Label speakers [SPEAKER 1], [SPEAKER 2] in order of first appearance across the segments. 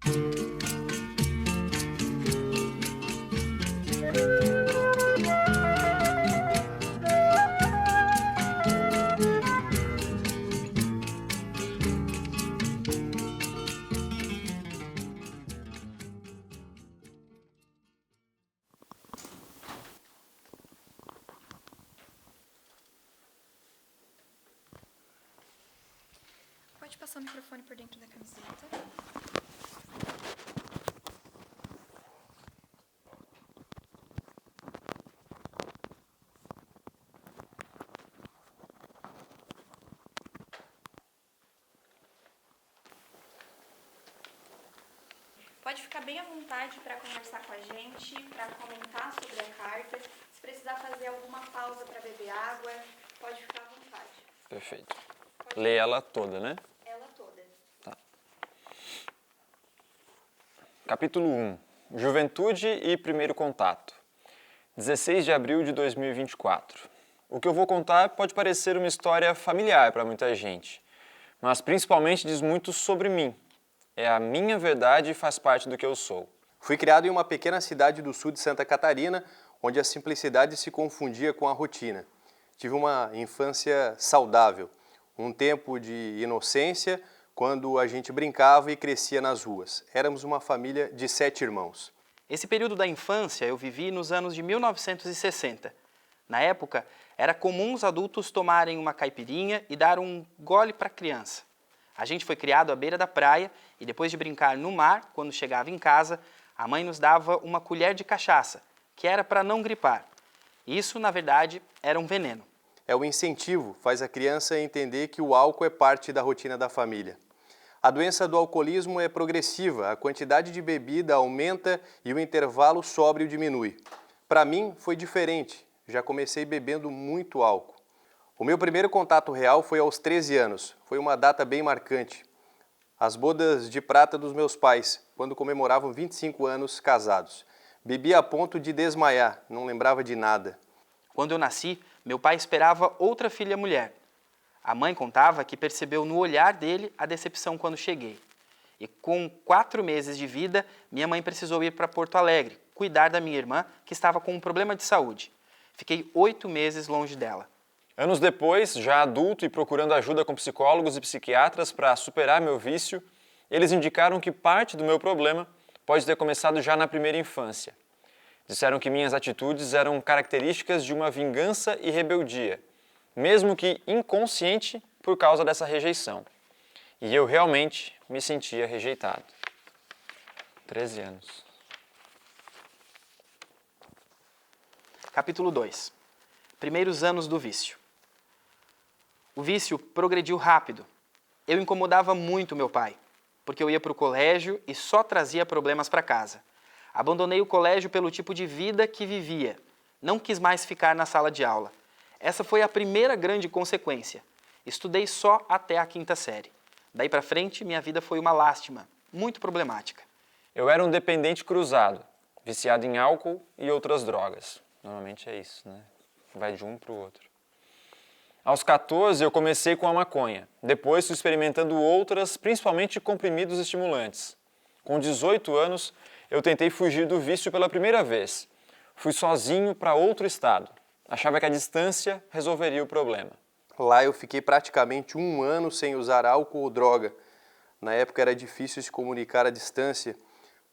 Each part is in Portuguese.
[SPEAKER 1] Pode passar o microfone por dentro da camiseta. Pode ficar bem à vontade para conversar com a gente, para comentar sobre a carta. Se precisar fazer alguma pausa para beber água, pode ficar à vontade.
[SPEAKER 2] Perfeito. Lê ela toda, né?
[SPEAKER 1] Ela toda.
[SPEAKER 2] Tá. Capítulo 1. Juventude e primeiro contato. 16 de abril de 2024. O que eu vou contar pode parecer uma história familiar para muita gente, mas principalmente diz muito sobre mim. É a minha verdade e faz parte do que eu sou.
[SPEAKER 3] Fui criado em uma pequena cidade do sul de Santa Catarina, onde a simplicidade se confundia com a rotina. Tive uma infância saudável, um tempo de inocência, quando a gente brincava e crescia nas ruas. Éramos uma família de 7 irmãos.
[SPEAKER 4] Esse período da infância eu vivi nos anos de 1960. Na época, era comum os adultos tomarem uma caipirinha e dar um gole para a criança. A gente foi criado à beira da praia e depois de brincar no mar, quando chegava em casa, a mãe nos dava uma colher de cachaça, que era para não gripar. Isso, na verdade, era um veneno.
[SPEAKER 3] O incentivo faz a criança entender que o álcool é parte da rotina da família. A doença do alcoolismo é progressiva, a quantidade de bebida aumenta e o intervalo sóbrio diminui. Para mim, foi diferente, já comecei bebendo muito álcool. O meu primeiro contato real foi aos 13 anos, foi uma data bem marcante. As bodas de prata dos meus pais, quando comemoravam 25 anos casados. Bebi a ponto de desmaiar, não lembrava de nada.
[SPEAKER 4] Quando eu nasci, meu pai esperava outra filha mulher. A mãe contava que percebeu no olhar dele a decepção quando cheguei. E com 4 meses de vida, minha mãe precisou ir para Porto Alegre, cuidar da minha irmã, que estava com um problema de saúde. Fiquei 8 meses longe dela.
[SPEAKER 2] Anos depois, já adulto e procurando ajuda com psicólogos e psiquiatras para superar meu vício, eles indicaram que parte do meu problema pode ter começado já na primeira infância. Disseram que minhas atitudes eram características de uma vingança e rebeldia, mesmo que inconsciente por causa dessa rejeição. E eu realmente me sentia rejeitado. 13 anos.
[SPEAKER 4] Capítulo 2. Primeiros anos do vício. O vício progrediu rápido. Eu incomodava muito meu pai, porque eu ia para o colégio e só trazia problemas para casa. Abandonei o colégio pelo tipo de vida que vivia. Não quis mais ficar na sala de aula. Essa foi a primeira grande consequência. Estudei só até a 5ª série. Daí para frente, minha vida foi uma lástima, muito problemática.
[SPEAKER 2] Eu era um dependente cruzado, viciado em álcool e outras drogas. Normalmente é isso, né? Vai de um para o outro. Aos 14, eu comecei com a maconha. Depois fui experimentando outras, principalmente comprimidos estimulantes. Com 18 anos, eu tentei fugir do vício pela primeira vez. Fui sozinho para outro estado. Achava que a distância resolveria o problema.
[SPEAKER 3] Lá eu fiquei praticamente 1 ano sem usar álcool ou droga. Na época era difícil se comunicar à distância.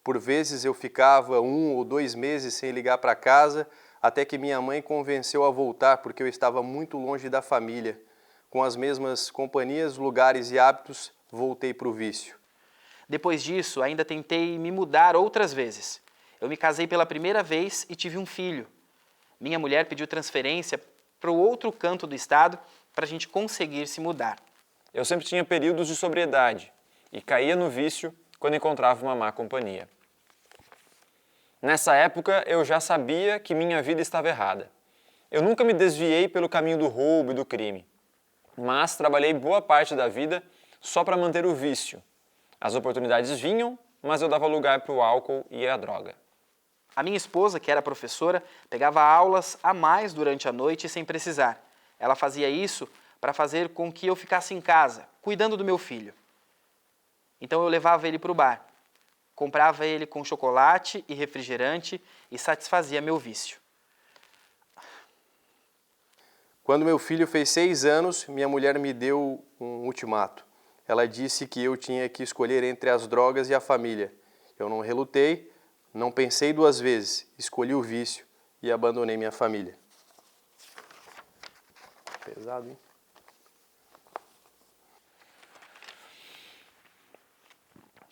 [SPEAKER 3] Por vezes eu ficava 1 ou 2 meses sem ligar para casa, até que minha mãe convenceu a voltar porque eu estava muito longe da família. Com as mesmas companhias, lugares e hábitos, voltei para o vício.
[SPEAKER 4] Depois disso, ainda tentei me mudar outras vezes. Eu me casei pela primeira vez e tive um filho. Minha mulher pediu transferência para o outro canto do estado para a gente conseguir se mudar.
[SPEAKER 2] Eu sempre tinha períodos de sobriedade e caía no vício quando encontrava uma má companhia. Nessa época, eu já sabia que minha vida estava errada. Eu nunca me desviei pelo caminho do roubo e do crime, mas trabalhei boa parte da vida só para manter o vício. As oportunidades vinham, mas eu dava lugar para o álcool e a droga.
[SPEAKER 4] A minha esposa, que era professora, pegava aulas a mais durante a noite sem precisar. Ela fazia isso para fazer com que eu ficasse em casa, cuidando do meu filho. Então eu levava ele para o bar. comprava ele com chocolate e refrigerante e satisfazia meu vício.
[SPEAKER 3] Quando meu filho fez 6 anos, minha mulher me deu um ultimato. Ela disse que eu tinha que escolher entre as drogas e a família. Eu não relutei, não pensei 2 vezes, escolhi o vício e abandonei minha família. Pesado, hein?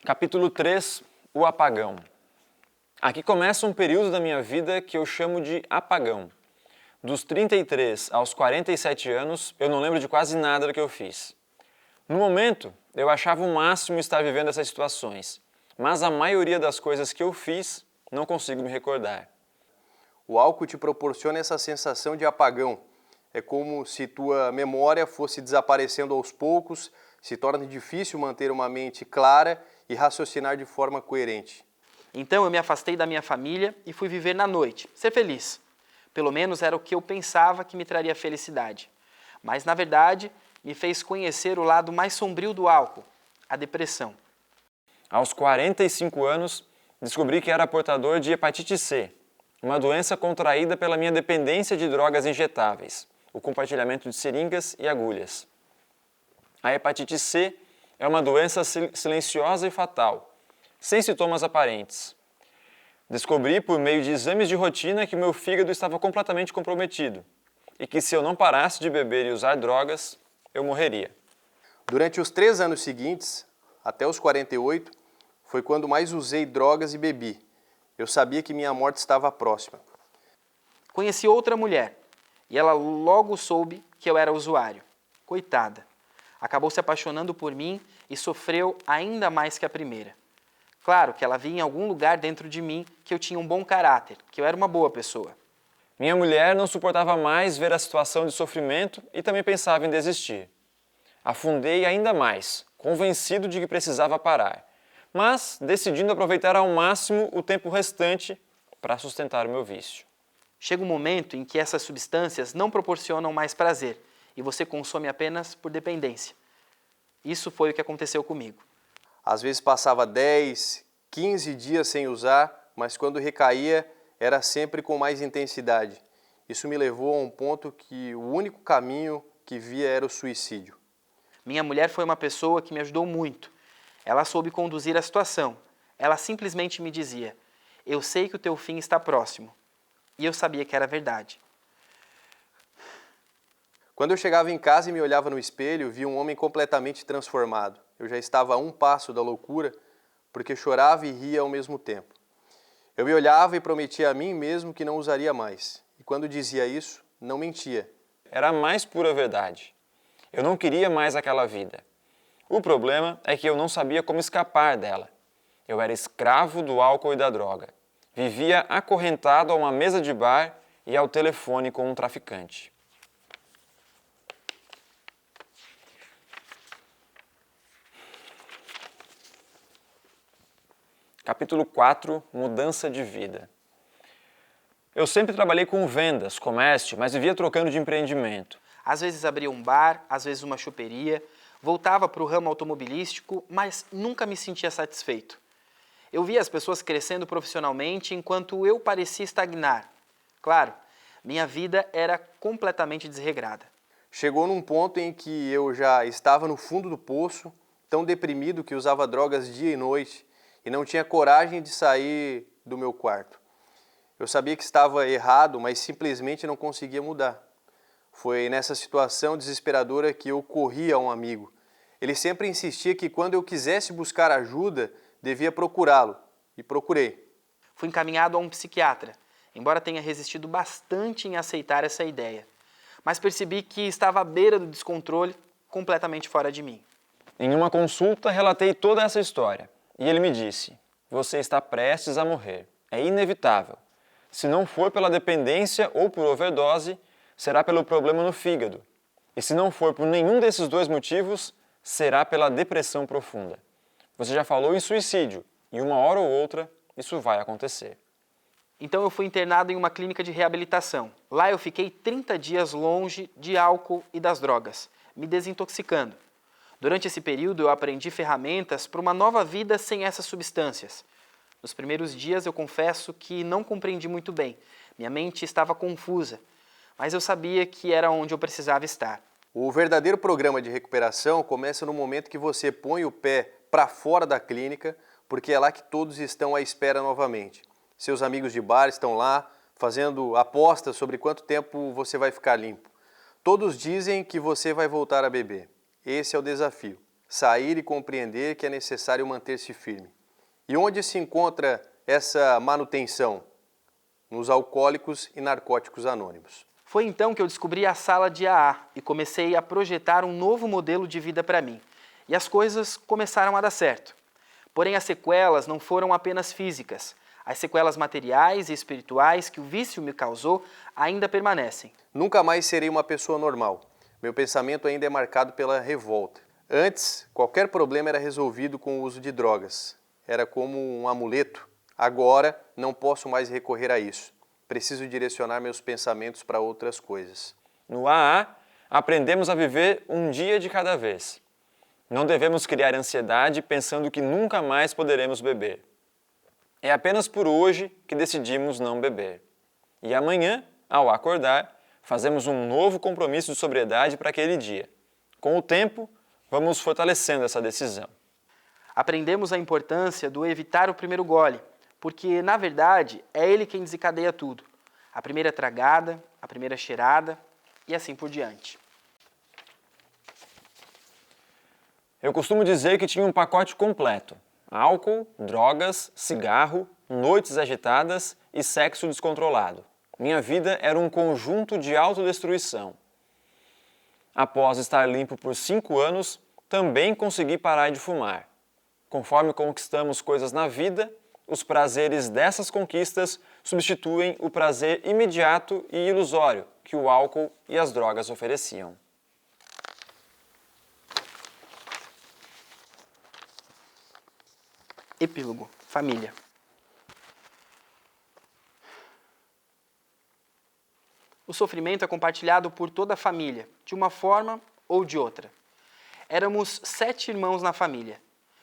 [SPEAKER 2] Capítulo 3, o apagão. Aqui começa um período da minha vida que eu chamo de apagão. Dos 33 aos 47 anos, eu não lembro de quase nada do que eu fiz. No momento, eu achava o máximo estar vivendo essas situações, mas a maioria das coisas que eu fiz, não consigo me recordar.
[SPEAKER 3] O álcool te proporciona essa sensação de apagão. É como se tua memória fosse desaparecendo aos poucos, se torna difícil manter uma mente clara e raciocinar de forma coerente.
[SPEAKER 4] Então eu me afastei da minha família e fui viver na noite, ser feliz. Pelo menos era o que eu pensava que me traria felicidade. Mas, na verdade, me fez conhecer o lado mais sombrio do álcool, a depressão.
[SPEAKER 2] Aos 45 anos, descobri que era portador de hepatite C, uma doença contraída pela minha dependência de drogas injetáveis, o compartilhamento de seringas e agulhas. A hepatite C é uma doença silenciosa e fatal, sem sintomas aparentes. Descobri por meio de exames de rotina que meu fígado estava completamente comprometido e que se eu não parasse de beber e usar drogas, eu morreria.
[SPEAKER 3] Durante os 3 anos seguintes, até os 48, foi quando mais usei drogas e bebi. Eu sabia que minha morte estava próxima.
[SPEAKER 4] Conheci outra mulher e ela logo soube que eu era usuário. Coitada. Acabou se apaixonando por mim e sofreu ainda mais que a primeira. Claro que ela via em algum lugar dentro de mim que eu tinha um bom caráter, que eu era uma boa pessoa.
[SPEAKER 2] Minha mulher não suportava mais ver a situação de sofrimento e também pensava em desistir. Afundei ainda mais, convencido de que precisava parar, mas decidindo aproveitar ao máximo o tempo restante para sustentar o meu vício.
[SPEAKER 4] Chega um momento em que essas substâncias não proporcionam mais prazer e você consome apenas por dependência. Isso foi o que aconteceu comigo.
[SPEAKER 3] Às vezes passava 10, 15 dias sem usar, mas quando recaía, era sempre com mais intensidade. Isso me levou a um ponto que o único caminho que via era o suicídio.
[SPEAKER 4] Minha mulher foi uma pessoa que me ajudou muito. Ela soube conduzir a situação. Ela simplesmente me dizia: eu sei que o teu fim está próximo. E eu sabia que era verdade.
[SPEAKER 3] Quando eu chegava em casa e me olhava no espelho, via um homem completamente transformado. Eu já estava a um passo da loucura, porque chorava e ria ao mesmo tempo. Eu me olhava e prometia a mim mesmo que não usaria mais. E quando dizia isso, não mentia.
[SPEAKER 2] Era a mais pura verdade. Eu não queria mais aquela vida. O problema é que eu não sabia como escapar dela. Eu era escravo do álcool e da droga. Vivia acorrentado a uma mesa de bar e ao telefone com um traficante. Capítulo 4, mudança de vida. Eu sempre trabalhei com vendas, comércio, mas vivia trocando de empreendimento.
[SPEAKER 4] Às vezes abria um bar, às vezes uma choperia, voltava para o ramo automobilístico, mas nunca me sentia satisfeito. Eu via as pessoas crescendo profissionalmente enquanto eu parecia estagnar. Claro, minha vida era completamente desregrada.
[SPEAKER 3] Chegou num ponto em que eu já estava no fundo do poço, tão deprimido que usava drogas dia e noite e não tinha coragem de sair do meu quarto. Eu sabia que estava errado, mas simplesmente não conseguia mudar. Foi nessa situação desesperadora que eu corri a um amigo. Ele sempre insistia que quando eu quisesse buscar ajuda, devia procurá-lo. E procurei.
[SPEAKER 4] Fui encaminhado a um psiquiatra, embora tenha resistido bastante em aceitar essa ideia. Mas percebi que estava à beira do descontrole, completamente fora de mim.
[SPEAKER 2] Em uma consulta, relatei toda essa história. E ele me disse: você está prestes a morrer. É inevitável. Se não for pela dependência ou por overdose, será pelo problema no fígado. E se não for por nenhum desses dois motivos, será pela depressão profunda. Você já falou em suicídio, e uma hora ou outra isso vai acontecer.
[SPEAKER 4] Então eu fui internado em uma clínica de reabilitação. Lá eu fiquei 30 dias longe de álcool e das drogas, me desintoxicando. Durante esse período eu aprendi ferramentas para uma nova vida sem essas substâncias. Nos primeiros dias, eu confesso que não compreendi muito bem. Minha mente estava confusa, mas eu sabia que era onde eu precisava estar.
[SPEAKER 3] O verdadeiro programa de recuperação começa no momento que você põe o pé para fora da clínica, porque é lá que todos estão à espera novamente. Seus amigos de bar estão lá, fazendo apostas sobre quanto tempo você vai ficar limpo. Todos dizem que você vai voltar a beber. Esse é o desafio. Sair e compreender que é necessário manter-se firme. E onde se encontra essa manutenção? Nos Alcoólicos e Narcóticos Anônimos.
[SPEAKER 4] Foi então que eu descobri a sala de AA e comecei a projetar um novo modelo de vida para mim. E as coisas começaram a dar certo. Porém, as sequelas não foram apenas físicas. As sequelas materiais e espirituais que o vício me causou ainda permanecem.
[SPEAKER 3] Nunca mais serei uma pessoa normal. Meu pensamento ainda é marcado pela revolta. Antes, qualquer problema era resolvido com o uso de drogas. Era como um amuleto. Agora, não posso mais recorrer a isso. Preciso direcionar meus pensamentos para outras coisas.
[SPEAKER 2] No AA, aprendemos a viver um dia de cada vez. Não devemos criar ansiedade pensando que nunca mais poderemos beber. É apenas por hoje que decidimos não beber. E amanhã, ao acordar, fazemos um novo compromisso de sobriedade para aquele dia. Com o tempo, vamos fortalecendo essa decisão.
[SPEAKER 4] Aprendemos a importância do evitar o primeiro gole, porque, na verdade, é ele quem desencadeia tudo. A primeira tragada, a primeira cheirada e assim por diante.
[SPEAKER 2] Eu costumo dizer que tinha um pacote completo. Álcool, drogas, cigarro, noites agitadas e sexo descontrolado. Minha vida era um conjunto de autodestruição. Após estar limpo por 5 anos, também consegui parar de fumar. Conforme conquistamos coisas na vida, os prazeres dessas conquistas substituem o prazer imediato e ilusório que o álcool e as drogas ofereciam.
[SPEAKER 4] Epílogo. Família. O sofrimento é compartilhado por toda a família, de uma forma ou de outra. Éramos 7 irmãos na família.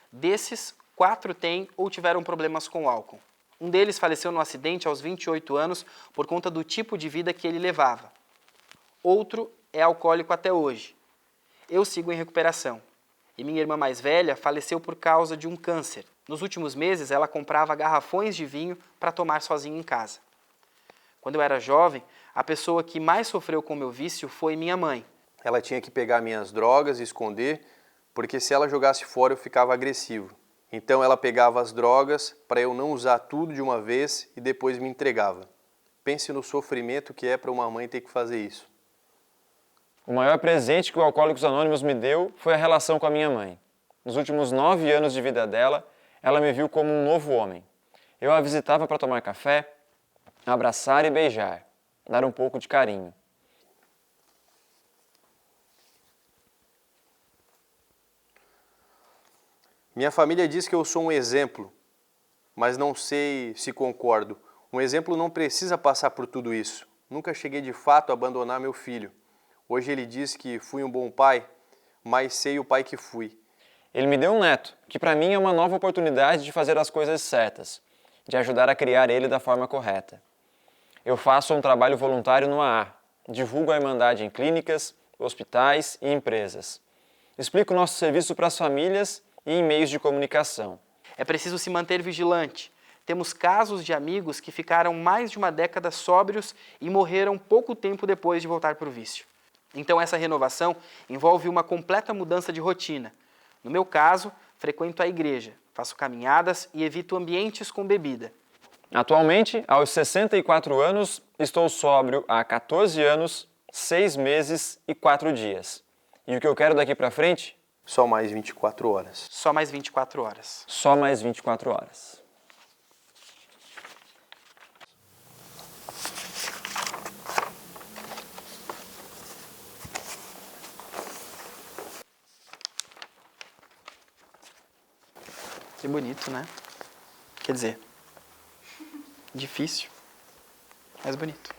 [SPEAKER 4] Desses, 4 têm ou tiveram problemas com o álcool. Um deles faleceu num acidente aos 28 anos por conta do tipo de vida que ele levava. Outro é alcoólico até hoje. Eu sigo em recuperação. E minha irmã mais velha faleceu por causa de um câncer. Nos últimos meses, ela comprava garrafões de vinho para tomar sozinha em casa. Quando eu era jovem, a pessoa que mais sofreu com o meu vício foi minha mãe.
[SPEAKER 3] Ela tinha que pegar minhas drogas e esconder, porque se ela jogasse fora eu ficava agressivo. Então ela pegava as drogas para eu não usar tudo de uma vez e depois me entregava. Pense no sofrimento que é para uma mãe ter que fazer isso.
[SPEAKER 2] O maior presente que o Alcoólicos Anônimos me deu foi a relação com a minha mãe. Nos últimos 9 anos de vida dela, ela me viu como um novo homem. Eu a visitava para tomar café, abraçar e beijar, dar um pouco de carinho.
[SPEAKER 3] Minha família diz que eu sou um exemplo, mas não sei se concordo. Um exemplo não precisa passar por tudo isso. Nunca cheguei de fato a abandonar meu filho. Hoje ele diz que fui um bom pai, mas sei o pai que fui.
[SPEAKER 2] Ele me deu um neto, que para mim é uma nova oportunidade de fazer as coisas certas, de ajudar a criar ele da forma correta. Eu faço um trabalho voluntário no AA, divulgo a Irmandade em clínicas, hospitais e empresas. Explico o nosso serviço para as famílias e em meios de comunicação.
[SPEAKER 4] É preciso se manter vigilante. Temos casos de amigos que ficaram mais de uma década sóbrios e morreram pouco tempo depois de voltar para o vício. Então essa renovação envolve uma completa mudança de rotina. No meu caso, frequento a igreja, faço caminhadas e evito ambientes com bebida.
[SPEAKER 2] Atualmente, aos 64 anos, estou sóbrio há 14 anos, 6 meses e 4 dias. E o que eu quero daqui para frente?
[SPEAKER 3] Só mais 24 horas.
[SPEAKER 4] Só mais 24 horas.
[SPEAKER 2] Só mais 24 horas.
[SPEAKER 4] Que bonito, né? Quer dizer, difícil, mas bonito.